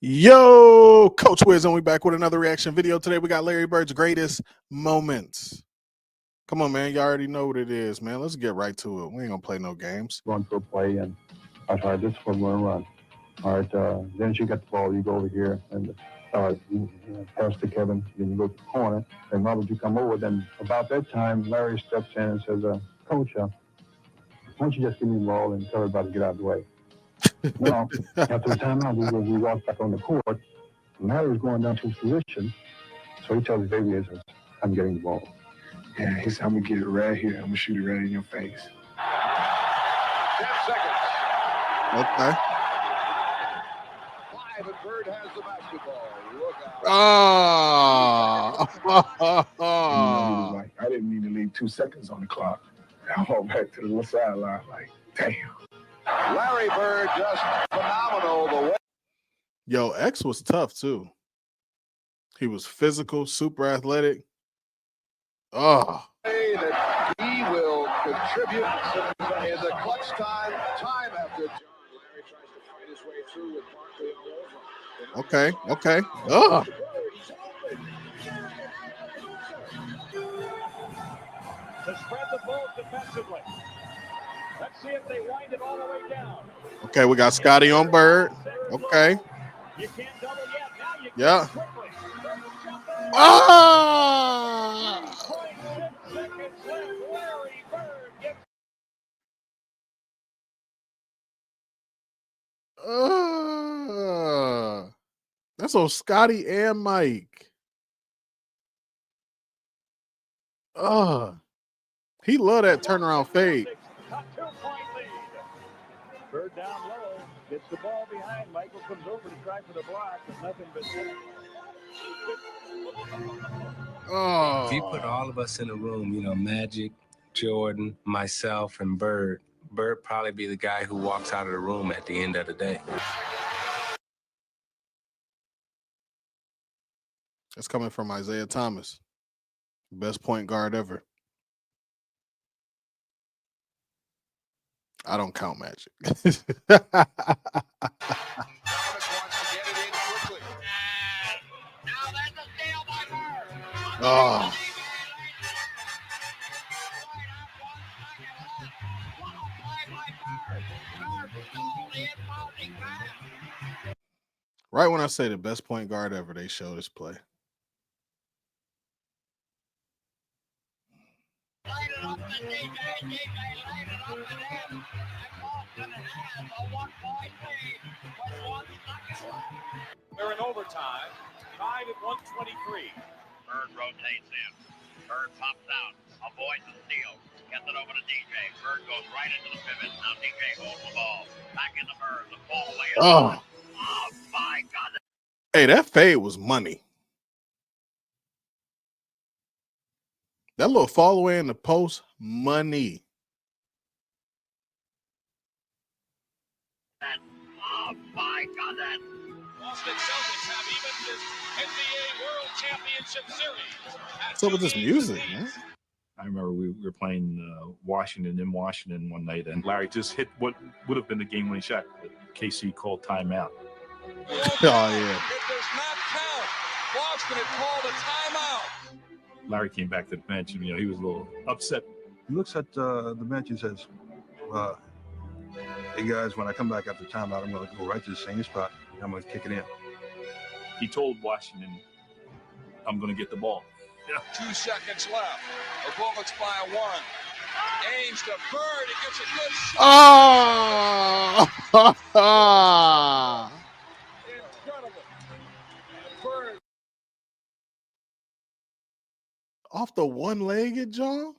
Yo, Coach Wiz, and we back with another reaction video. Today we got Larry Bird's greatest moments. Come on, man. You already know what it is, man. Let's get right to it. We ain't gonna play no games. Run to a play, and I tried this one, run. All right, then you get the ball, you go over here, and you pass to Kevin, then you go to the corner, and Robert, you come over. Then about that time, Larry steps in and says, Coach, why don't you just give me the ball and tell everybody to get out of the way? Well, after the timeout, we walked back on the court, and Larry's going down to his position, so he tells Xavier, I'm getting the ball. Yeah, he said, I'm going to get it right here. I'm going to shoot it right in your face. 10 seconds. Okay. 5, and Bird has the basketball. Look out. He was like, I didn't mean to leave 2 seconds on the clock. I walked back to the little sideline like, damn. Larry Bird just phenomenal. The way. Yo, X was tough, too. He was physical, super athletic. Oh. That he will contribute in the clutch time after John. Larry tries to fight his way through with Barkley all over. Okay. Oh. To spread the ball defensively. Let's see if they wind it all the way down. Okay, we got Scotty on Bird. Okay. You can't double yet. Now you yeah. Oh! That's on Scotty and Mike. He love that turnaround fade. Bird down low, gets the ball behind. Michael comes over to try for the block, but nothing but. If you put all of us in a room, you know, Magic, Jordan, myself, and Bird probably be the guy who walks out of the room at the end of the day. That's coming from Isaiah Thomas, best point guard ever. I don't count Magic. Oh. Right when I say the best point guard ever, they show this play. They're in overtime. Tied at 123. Bird rotates in. Bird pops out. Avoids the steal. Gets it over to DJ. Bird goes right into the pivot. Now DJ holds the ball. Back in the Bird. The ball away. Oh my God. Hey, that fade was money. That little fall away in the post, money. Oh my God. Boston Celtics have even this NBA World Championship Series. What's up with this music, man? I remember we were playing Washington in Washington one night, and Larry just hit what would have been the game-winning shot. KC called timeout. Oh, yeah. It does not count. Boston had called a timeout. Larry came back to the bench, and, you know, he was a little upset. He looks at the bench and says, hey, guys, when I come back after timeout, I'm going to go right to the same spot. I'm going to kick it in. He told Washington, I'm going to get the ball. Yeah. 2 seconds left. The Bullets by 1. Aims to Bird. He gets a good shot. Oh! Incredible. Bird. Off the one-legged, John?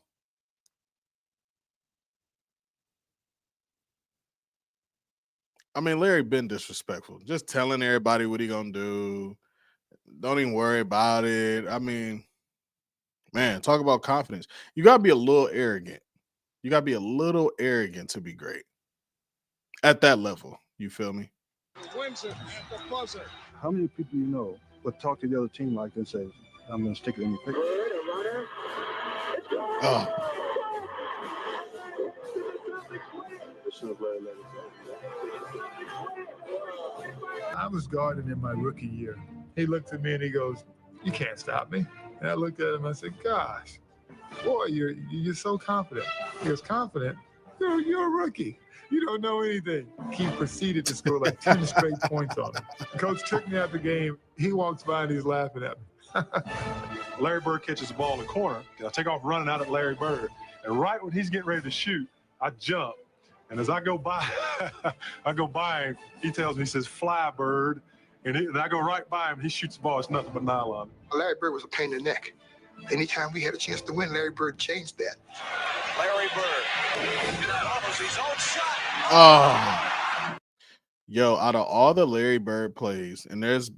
I mean, Larry been disrespectful. Just telling everybody what he gonna do. Don't even worry about it. I mean, man, talk about confidence. You gotta be a little arrogant. You gotta be a little arrogant to be great. At that level, you feel me? Wins it at the buzzer. How many people you know would talk to the other team like this and say, I'm going to stick it in your face? Oh. I was guarding in my rookie year. He looked at me and he goes, "You can't stop me." And I looked at him. I said, "Gosh, boy, you're so confident." He was confident. You're a rookie. You don't know anything. He proceeded to score like 10 straight points on me. The coach took me out the game. He walks by and he's laughing at me. Larry Bird catches the ball in the corner. I take off running out at Larry Bird. And right when he's getting ready to shoot, I jump. And as I go by, him. He tells me, he says, "Fly, Bird." And I go right by him. He shoots the ball. It's nothing but nylon. Larry Bird was a pain in the neck. Anytime we had a chance to win, Larry Bird changed that. Larry Bird. Almost his own shot. Oh. Yo, out of all the Larry Bird plays, and there's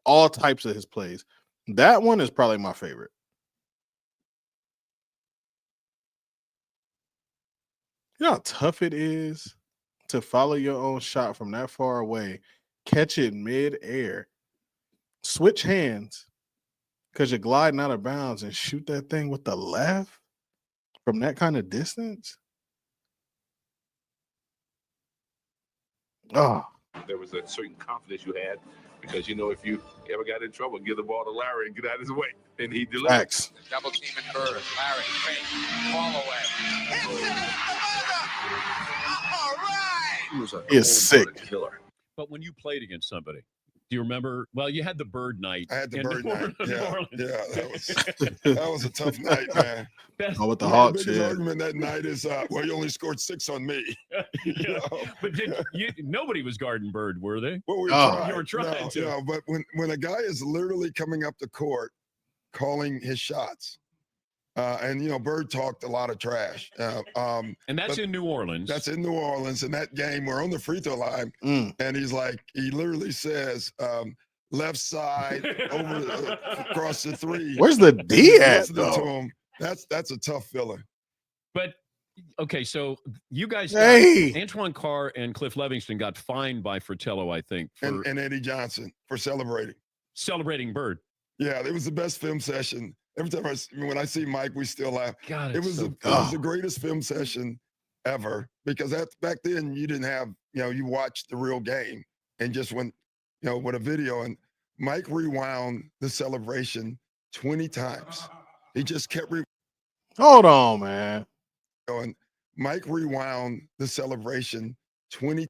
all types of his plays, that one is probably my favorite. You know how tough it is to follow your own shot from that far away, catch it mid-air, switch hands because you're gliding out of bounds and shoot that thing with the left from that kind of distance? Oh. There was a certain confidence you had because, you know, if you ever got in trouble, give the ball to Larry and get out of his way. And he delivered. Facts. Double team and Bird. Larry, fake, fall away. All right. He was a Is sick. killer. But when you played against somebody, do you remember? Well, you had the Bird night. I had the in Bird New night. Orleans. That was a tough night, man. Oh, with the Hawks, biggest yeah. argument that night is, well, you only scored 6 on me. Yeah. But nobody was guarding Bird, were they? Well, we Oh. You were trying to. Yeah, but when a guy is literally coming up the court, calling his shots, and you know, Bird talked a lot of trash. And that's in New Orleans. That's in New Orleans. In that game, we're on the free throw line, and he's like, he literally says, left side over across the three. Where's the D at, Listening to though? him, that's a tough feeling. But okay, so you guys, Hey. Antoine Carr and Cliff Livingston got fined by Fratello, I think, for And Eddie Johnson for celebrating Bird. Yeah, it was the best film session. Every time when I see Mike, we still laugh. God, It was the greatest film session ever because back then you didn't have, you know, you watched the real game and just went, you know, with a video. And Mike rewound the celebration 20 times. He just kept Hold on, man. going. Mike rewound the celebration 20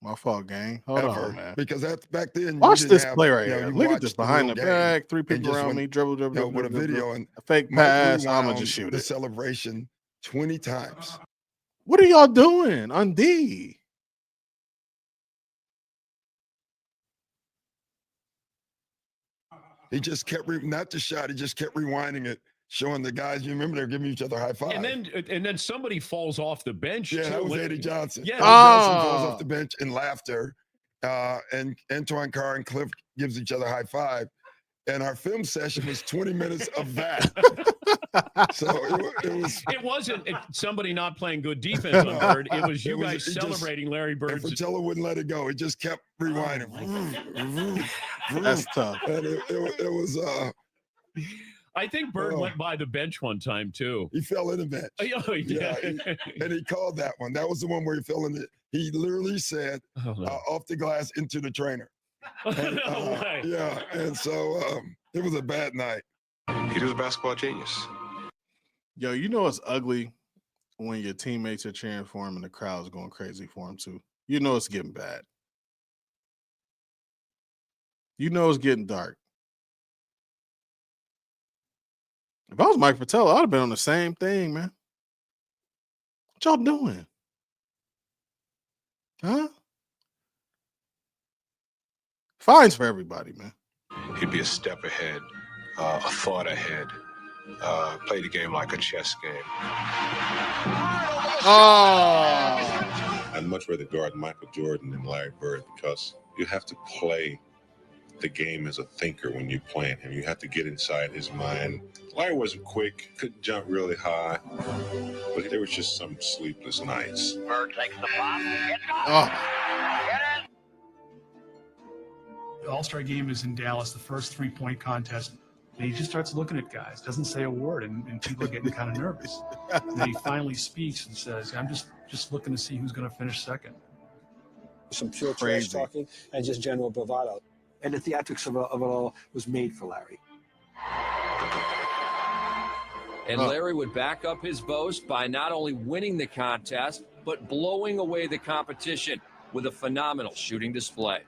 My fault, gang. Hold ever on, man. because back then Watch you this didn't have, play right you know, here. you Look at watched this the behind real the game back. 3 and people just around went, me. Dribble, you know, with a video dribble. and A fake Mike pass. I'm going to rewound just shoot the it. celebration 20 times. What are y'all doing on D? He just kept not the shot. He just kept rewinding it, showing the guys. You remember they're giving each other high five. And then somebody falls off the bench. Yeah, too. that was Eddie Johnson. Yeah. Eddie Johnson falls off the bench in laughter, and Antoine Carr and Cliff gives each other high five. And our film session was 20 minutes of that. So it was. It wasn't somebody not playing good defense on Bird. It was you guys he just- celebrating Larry And Bird's. Fratello wouldn't let it go. He just kept rewinding. That's tough. And it was. I think Bird went by the bench one time too. He fell in the bench. Oh, yeah. And he called that one. That was the one where he fell in it. He literally said, off the glass into the trainer. And, No way. yeah, and so it was a bad night. He was a basketball genius. Yo, you know it's ugly when your teammates are cheering for him and the crowd's going crazy for him too. You know it's getting bad. You know it's getting dark. If I was Mike Fratello, I'd have been on the same thing, man. What y'all doing? Huh? Fines for everybody, man. He'd be a step ahead, a thought ahead, play the game like a chess game. Oh. I'd much rather guard Michael Jordan than Larry Bird because you have to play the game as a thinker when you're playing him. You have to get inside his mind. Larry wasn't quick, couldn't jump really high, but there was just some sleepless nights. Bird takes the pop. The All-Star game is in Dallas, the first three-point contest. And he just starts looking at guys, doesn't say a word, and people are getting kind of nervous. And then he finally speaks and says, I'm just looking to see who's going to finish second. some pure Crazy. trash talking and just general bravado. And the theatrics of it all was made for Larry. And Larry would back up his boast by not only winning the contest, but blowing away the competition with a phenomenal shooting display.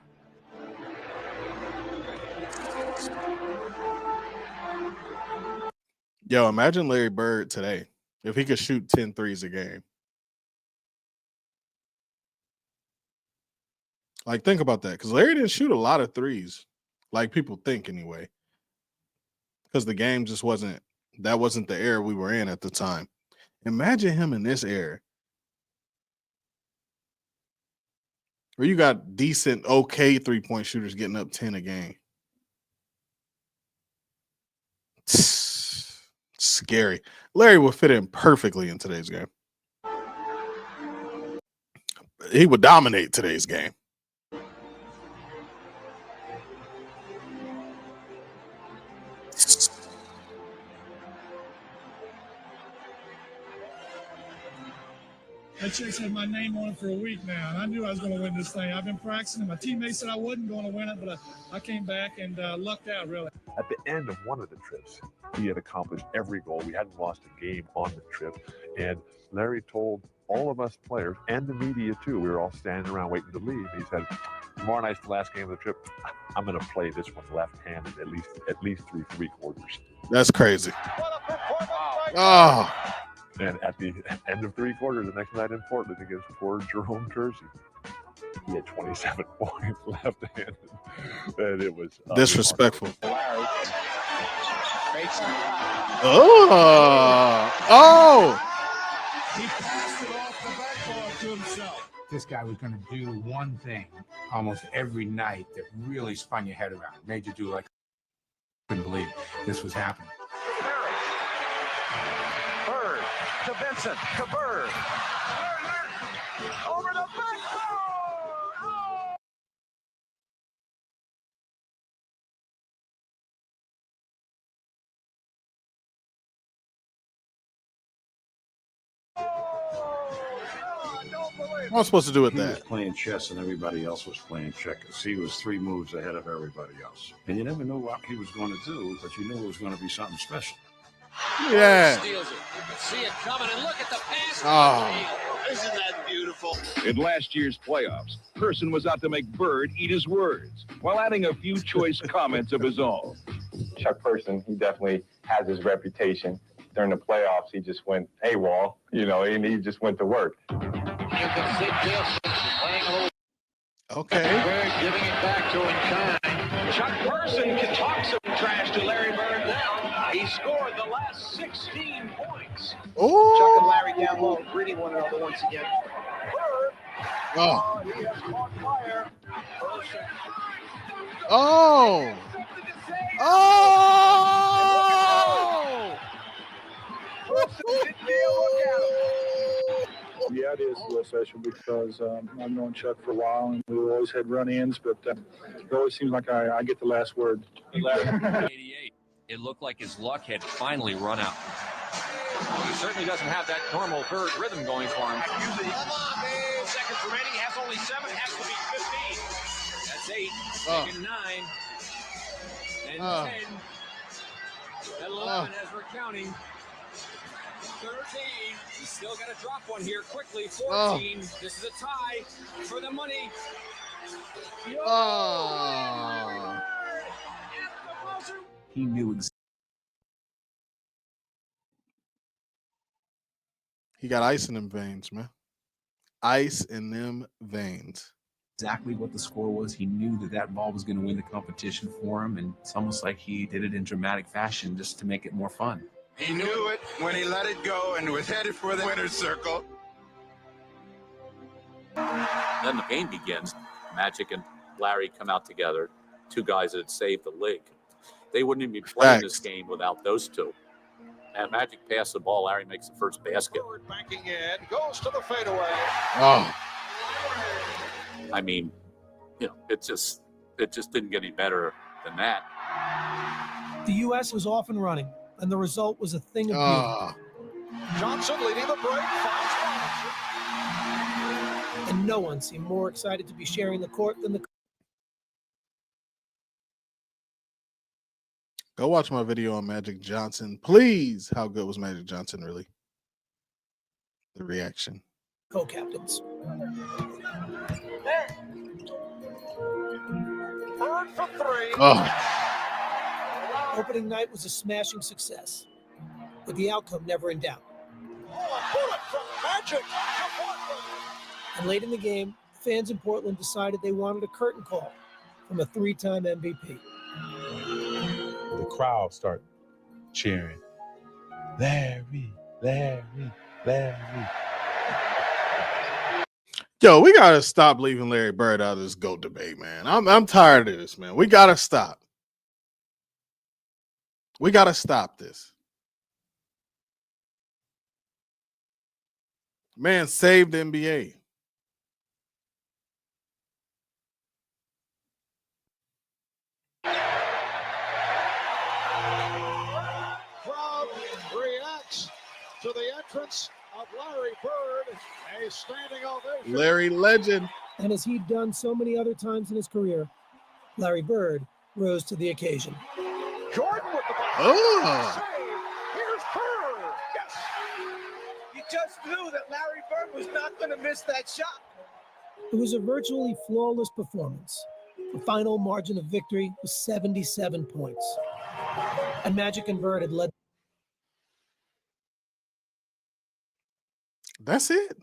Yo, imagine Larry Bird today if he could shoot 10 threes a game. Like, think about that, because Larry didn't shoot a lot of threes, like people think anyway, because the game just wasn't the era we were in at the time. Imagine him in this era where you got decent, okay 3-point shooters getting up 10 a game. Scary. Larry would fit in perfectly in today's game. He would dominate today's game. That chick's had my name on it for a week now, and I knew I was going to win this thing. I've been practicing. My teammates said I wasn't going to win it, but I came back and lucked out, really. At the end of one of the trips, he had accomplished every goal. We hadn't lost a game on the trip. And Larry told all of us players and the media, too, we were all standing around waiting to leave. He said, tomorrow night's the last game of the trip. I'm going to play this one left-handed at least through three-quarters. That's crazy. Oh. And at the end of three quarters, the next night in Portland against poor Jerome Kersey, he had 27 points left-handed. And it was disrespectful. Oh! He passed it off the backboard to himself. This guy was going to do one thing almost every night that really spun your head around, made you do like, couldn't believe this was happening. Bird to Vincent to Bird. Over the backboard. Oh! What am I supposed to do with He that? was playing chess and everybody else was playing checkers. He was 3 moves ahead of everybody else. And you never knew what he was going to do, but you knew it was going to be something special. Yeah. Steals it. You can see it coming, and look at the pass. Oh. Isn't that beautiful? In last year's playoffs, Person was out to make Bird eat his words while adding a few choice comments of his own. Chuck Person, he definitely has his reputation. During the playoffs, he just went AWOL, and he just went to work. You can see Gilson playing a little. Okay. Bird giving it back to him kind. Chuck Person can talk some trash to Larry Bird now. He scored the last 16 points. Oh. Chuck and Larry down low, greeting one another once again. Oh. He has caught fire. Person. Oh. Oh. Yeah, it is real special because I've known Chuck for a while, and we always had run-ins, but it always seems like I get the last word. 88. It looked like his luck had finally run out. He certainly doesn't have that normal Bird rhythm going for him. Come on, man. Seconds remaining. Has only 7. Has to be 15. That's 8. Taking 9. And 10. 11 as we're counting. 13. He's still got to drop one here quickly. 14. This is a tie for the money. He knew He got ice in them veins, man. Ice in them veins. exactly what the score was. He knew that ball was going to win the competition for him, and it's almost like he did it in dramatic fashion just to make it more fun. He knew it when he let it go and was headed for the winner's circle. Then the game begins. Magic and Larry come out together, 2 guys that had saved the league. They wouldn't even be playing this game without those 2. And Magic passed the ball. Larry makes the first basket. Banking in, goes to the fadeaway. Oh. I mean, it just didn't get any better than that. The U.S. was off and running, and the result was a thing of beauty. Johnson leading the break. Finds And no one seemed more excited to be sharing the court than the Go watch my video on Magic Johnson. Please. How good was Magic Johnson really? The reaction. co-captains. Bird for three. Oh. Opening night was a smashing success, with the outcome never in doubt. Bullet from Magic. And late in the game, fans in Portland decided they wanted a curtain call from a three-time MVP. The crowd start cheering. Larry, Larry, Larry. Yo, we gotta stop leaving Larry Bird out of this GOAT debate, man. I'm tired of this, man. We gotta stop. We gotta stop this. Man saved the NBA. Crowd reacts to the entrance of Larry Bird. A standing ovation. Larry legend. And as he'd done so many other times in his career, Larry Bird rose to the occasion. Jordan with the ball. Oh. Here's Bird. Yes. You just knew that Larry Bird was not going to miss that shot. It was a virtually flawless performance. The final margin of victory was 77 points. And Magic and Bird had led. That's it.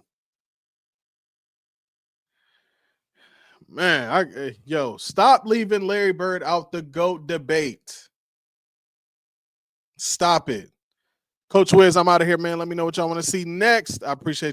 Man, stop leaving Larry Bird out the GOAT debate. Stop it. Coach Wiz, I'm out of here, man. Let me know what y'all want to see next. I appreciate